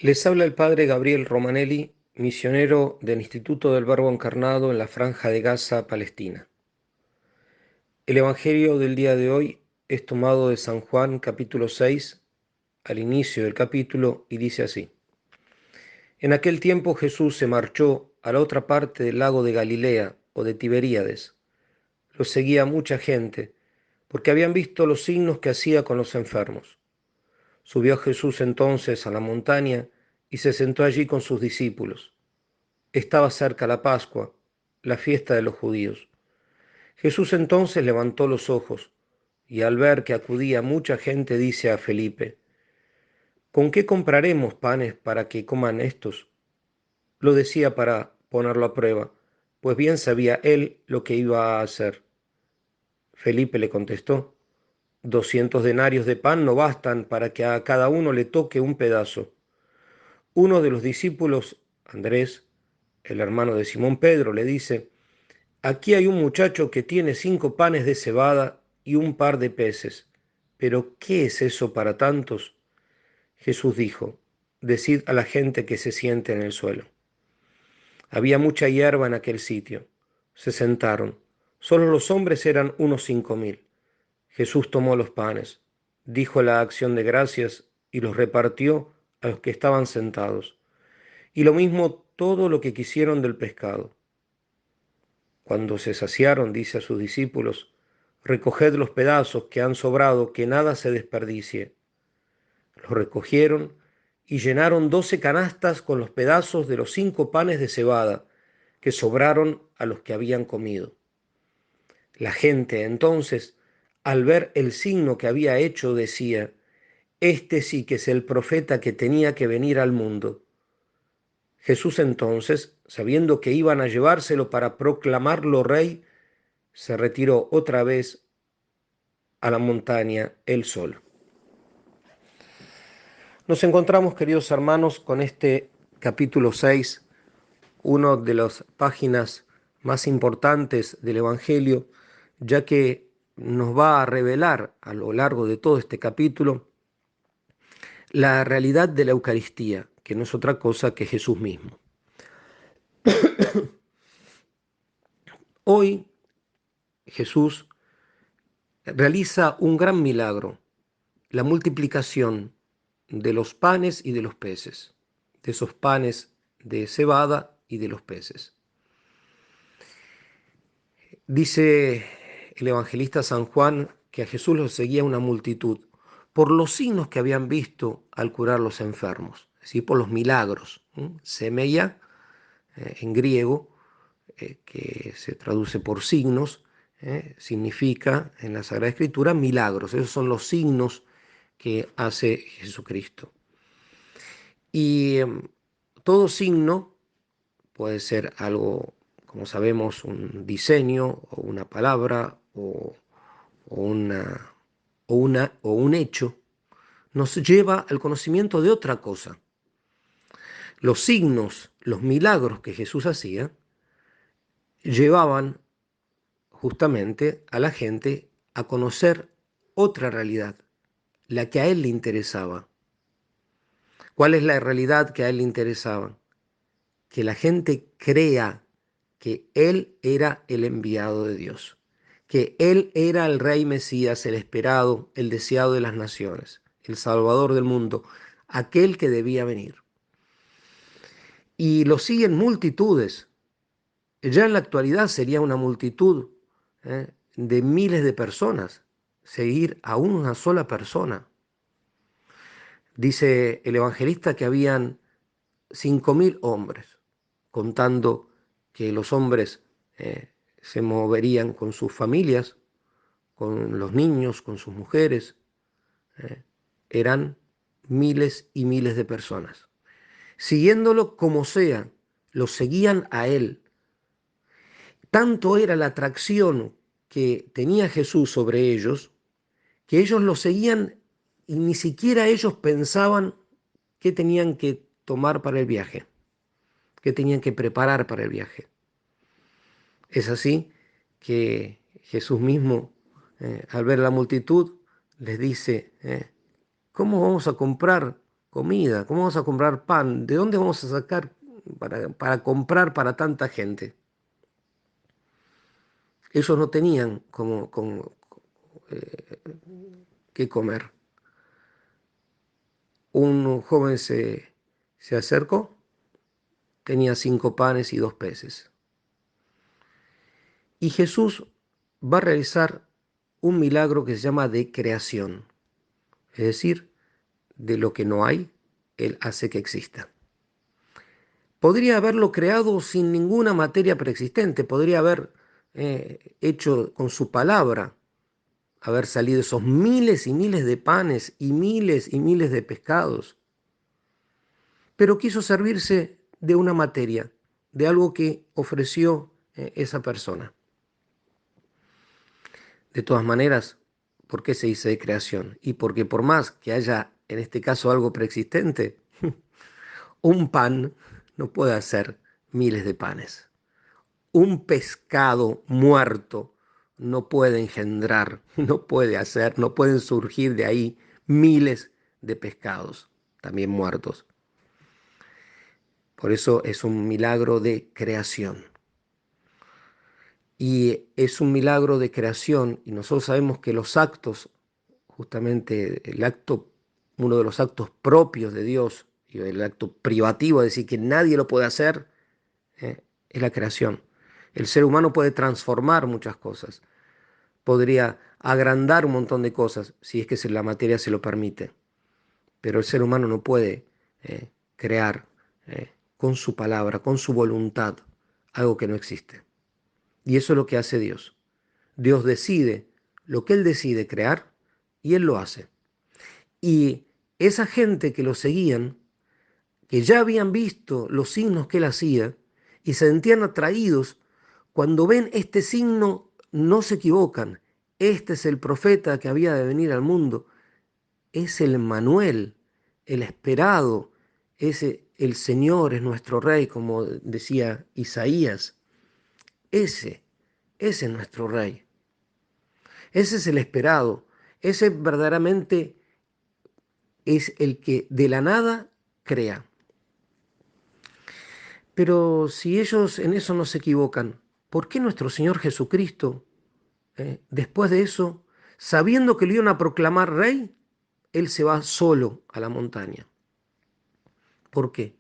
Les habla el padre Gabriel Romanelli, misionero del Instituto del Verbo Encarnado en la Franja de Gaza, Palestina. El Evangelio del día de hoy es tomado de San Juan, capítulo 6, al inicio del capítulo, y dice así. En aquel tiempo Jesús se marchó a la otra parte del lago de Galilea o de Tiberíades. Lo seguía mucha gente, porque habían visto los signos que hacía con los enfermos. Subió Jesús entonces a la montaña y se sentó allí con sus discípulos. Estaba cerca la Pascua, la fiesta de los judíos. Jesús entonces levantó los ojos y al ver que acudía mucha gente dice a Felipe, ¿con qué compraremos panes para que coman estos? Lo decía para ponerlo a prueba, pues bien sabía él lo que iba a hacer. Felipe le contestó, 200 denarios de pan no bastan para que a cada uno le toque un pedazo. Uno de los discípulos, Andrés, el hermano de Simón Pedro, le dice, aquí hay un muchacho que tiene 5 panes de cebada y un par de peces. ¿Pero qué es eso para tantos? Jesús dijo, decid a la gente que se siente en el suelo. Había mucha hierba en aquel sitio. Se sentaron. Solo los hombres eran unos 5.000. Jesús tomó los panes, dijo la acción de gracias y los repartió a los que estaban sentados. Y lo mismo todo lo que quisieron del pescado. Cuando se saciaron, dice a sus discípulos, recoged los pedazos que han sobrado, que nada se desperdicie. Los recogieron y llenaron 12 canastas con los pedazos de los 5 panes de cebada que sobraron a los que habían comido. La gente entonces, al ver el signo que había hecho, decía, este sí que es el profeta que tenía que venir al mundo. Jesús entonces, sabiendo que iban a llevárselo para proclamarlo rey, se retiró otra vez a la montaña él solo. Nos encontramos, queridos hermanos, con este capítulo 6, una de las páginas más importantes del Evangelio, ya que nos va a revelar a lo largo de todo este capítulo la realidad de la Eucaristía, que no es otra cosa que Jesús mismo. Hoy Jesús realiza un gran milagro, la multiplicación de los panes y de los peces, de esos panes de cebada y de los peces. Dice el evangelista San Juan que a Jesús lo seguía una multitud por los signos que habían visto al curar los enfermos, es decir, por los milagros. Semeia, en griego, que se traduce por signos, significa en la Sagrada Escritura milagros. Esos son los signos que hace Jesucristo. Y todo signo puede ser algo, como sabemos, un diseño o una palabra o un hecho, nos lleva al conocimiento de otra cosa. Los signos, los milagros que Jesús hacía, llevaban justamente a la gente a conocer otra realidad, la que a él le interesaba. ¿Cuál es la realidad que a él le interesaba? Que la gente crea que él era el enviado de Dios, que él era el rey Mesías, el esperado, el deseado de las naciones, el salvador del mundo, aquel que debía venir. Y lo siguen multitudes. Ya en la actualidad sería una multitud de miles de personas seguir a una sola persona. Dice el evangelista que habían 5.000 hombres, contando que los hombres se moverían con sus familias, con los niños, con sus mujeres. eh, Eran miles y miles de personas. Siguiéndolo como sea, lo seguían a él. Tanto era la atracción que tenía Jesús sobre ellos, que ellos lo seguían y ni siquiera ellos pensaban qué tenían que tomar para el viaje, qué tenían que preparar para el viaje. Es así que Jesús mismo, al ver la multitud, les dice, ¿cómo vamos a comprar comida? ¿Cómo vamos a comprar pan? ¿De dónde vamos a sacar para comprar para tanta gente? Ellos no tenían eh, qué comer. Un joven se acercó, tenía 5 panes y 2 peces. Y Jesús va a realizar un milagro que se llama de creación. Es decir, de lo que no hay, Él hace que exista. Podría haberlo creado sin ninguna materia preexistente, podría haber hecho con su palabra, haber salido esos miles y miles de panes y miles de pescados, pero quiso servirse de una materia, de algo que ofreció esa persona. De todas maneras, ¿por qué se dice de creación? Y porque por más que haya en este caso algo preexistente, un pan no puede hacer miles de panes. Un pescado muerto no puede engendrar, no pueden surgir de ahí miles de pescados también muertos. Por eso es un milagro de creación. Y es un milagro de creación, y nosotros sabemos que los actos, justamente uno de los actos propios de Dios, y el acto privativo, es decir, que nadie lo puede hacer, es la creación. El ser humano puede transformar muchas cosas, podría agrandar un montón de cosas, si es que la materia se lo permite, pero el ser humano no puede crear con su palabra, con su voluntad, algo que no existe. Y eso es lo que hace Dios. Dios decide lo que Él decide crear y Él lo hace. Y esa gente que lo seguían, que ya habían visto los signos que Él hacía y se sentían atraídos, cuando ven este signo no se equivocan. Este es el profeta que había de venir al mundo. Es el Emmanuel, el esperado. El Señor es nuestro Rey, como decía Isaías. Ese es nuestro Rey. Ese es el esperado. Ese verdaderamente es el que de la nada crea. Pero si ellos en eso no se equivocan, ¿por qué nuestro Señor Jesucristo, después de eso, sabiendo que lo iban a proclamar rey, Él se va solo a la montaña? ¿Por qué?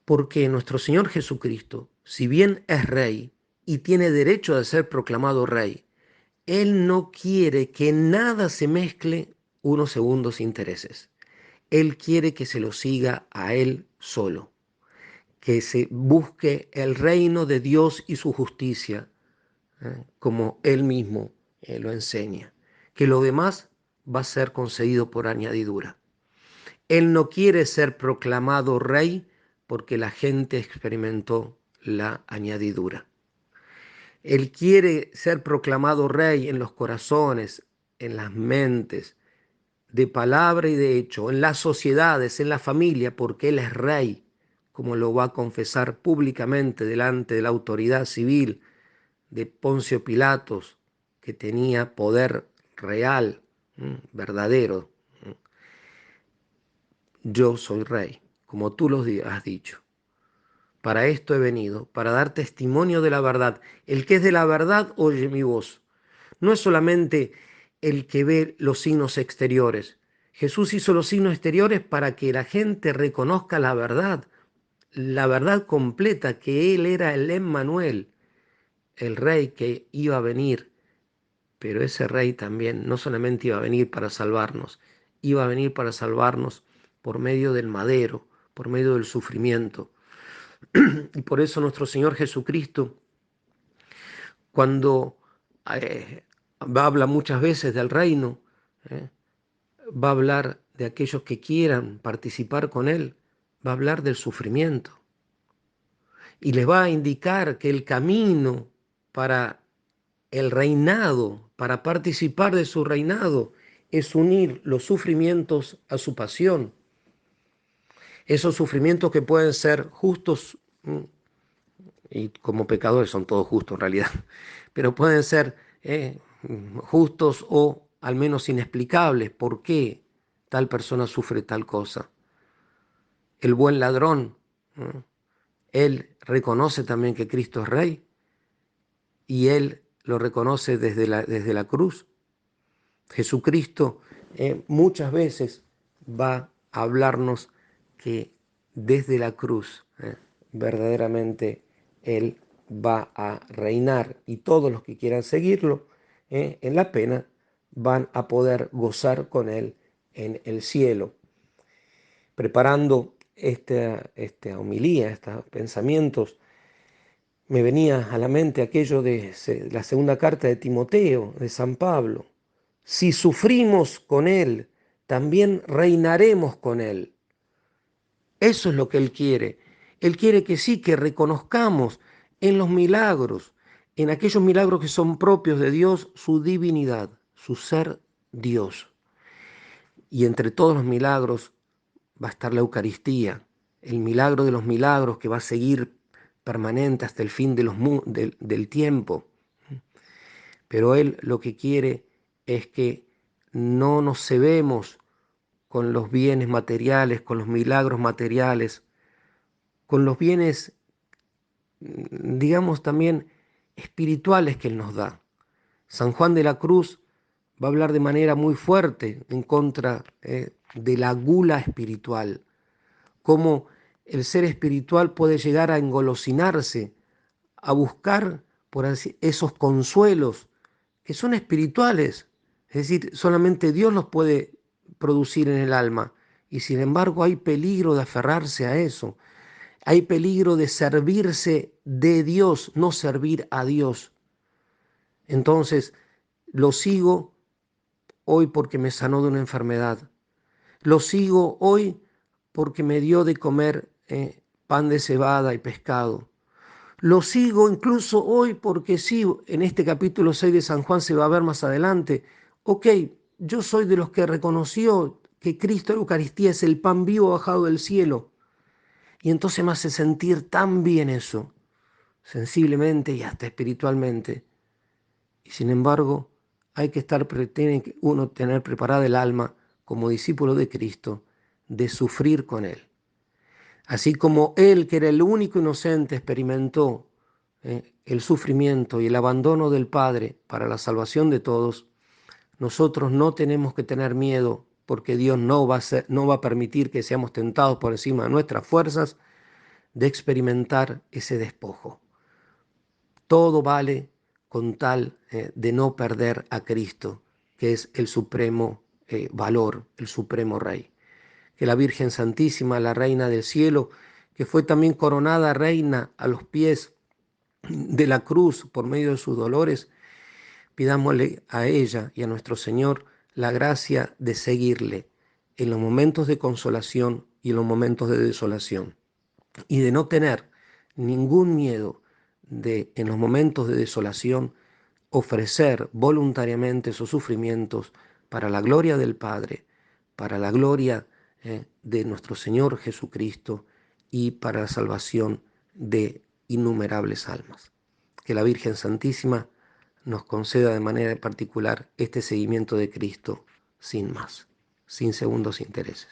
Porque nuestro Señor Jesucristo, si bien es rey y tiene derecho de ser proclamado rey, Él no quiere que nada se mezcle unos segundos intereses. Él quiere que se lo siga a Él solo, que se busque el reino de Dios y su justicia, como Él mismo lo enseña, que lo demás va a ser concedido por añadidura. Él no quiere ser proclamado rey porque la gente experimentó la añadidura. Él quiere ser proclamado rey en los corazones, en las mentes, de palabra y de hecho, en las sociedades, en la familia, porque Él es rey, como lo va a confesar públicamente delante de la autoridad civil de Poncio Pilatos, que tenía poder real, verdadero. Yo soy rey, como tú lo has dicho. Para esto he venido, para dar testimonio de la verdad. El que es de la verdad oye mi voz. No es solamente el que ve los signos exteriores. Jesús hizo los signos exteriores para que la gente reconozca la verdad completa, que Él era el Emmanuel, el rey que iba a venir. Pero ese rey también no solamente iba a venir para salvarnos, iba a venir para salvarnos por medio del madero, por medio del sufrimiento. Y por eso nuestro Señor Jesucristo, cuando habla muchas veces del reino, eh, va a hablar de aquellos que quieran participar con Él, va a hablar del sufrimiento. Y les va a indicar que el camino para el reinado, para participar de su reinado, es unir los sufrimientos a su pasión. Esos sufrimientos que pueden ser justos, y como pecadores son todos justos en realidad, pero pueden ser justos o al menos inexplicables, por qué tal persona sufre tal cosa. El buen ladrón, ¿no? Él reconoce también que Cristo es Rey y él lo reconoce desde la cruz. Jesucristo muchas veces va a hablarnos que desde la cruz verdaderamente Él va a reinar y todos los que quieran seguirlo en la pena van a poder gozar con Él en el cielo. Preparando esta homilía, estos pensamientos, me venía a la mente aquello de la segunda carta de Timoteo, de San Pablo. Si sufrimos con Él, también reinaremos con Él. Eso es lo que Él quiere. Él quiere que sí, que reconozcamos en los milagros, en aquellos milagros que son propios de Dios, su divinidad, su ser Dios. Y entre todos los milagros va a estar la Eucaristía, el milagro de los milagros que va a seguir permanente hasta el fin del tiempo. Pero Él lo que quiere es que no nos cebemos con los bienes materiales, con los milagros materiales, con los bienes, digamos, también espirituales que Él nos da. San Juan de la Cruz va a hablar de manera muy fuerte en contra de la gula espiritual, cómo el ser espiritual puede llegar a engolosinarse, a buscar por así, esos consuelos que son espirituales, es decir, solamente Dios los puede producir en el alma, y sin embargo hay peligro de aferrarse a eso, hay peligro de servirse de Dios, no servir a Dios. Entonces, lo sigo hoy porque me sanó de una enfermedad, lo sigo hoy porque me dio de comer pan de cebada y pescado. Lo sigo incluso hoy porque sí, en este capítulo 6 de San Juan se va a ver más adelante. Ok, yo soy de los que reconoció que Cristo en Eucaristía es el pan vivo bajado del cielo. Y entonces me hace sentir tan bien eso, sensiblemente y hasta espiritualmente. Y sin embargo, tiene que uno tener preparada el alma como discípulo de Cristo de sufrir con Él. Así como Él, que era el único inocente, experimentó el sufrimiento y el abandono del Padre para la salvación de todos, nosotros no tenemos que tener miedo porque Dios no va a permitir que seamos tentados por encima de nuestras fuerzas de experimentar ese despojo. Todo vale con tal de no perder a Cristo, que es el supremo valor, el supremo Rey. Que la Virgen Santísima, la Reina del Cielo, que fue también coronada reina a los pies de la cruz por medio de sus dolores, pidámosle a ella y a nuestro Señor la gracia de seguirle en los momentos de consolación y en los momentos de desolación, y de no tener ningún miedo de, en los momentos de desolación, ofrecer voluntariamente esos sufrimientos para la gloria del Padre, para la gloria de nuestro Señor Jesucristo y para la salvación de innumerables almas. Que la Virgen Santísima nos conceda de manera particular este seguimiento de Cristo sin más, sin segundos intereses.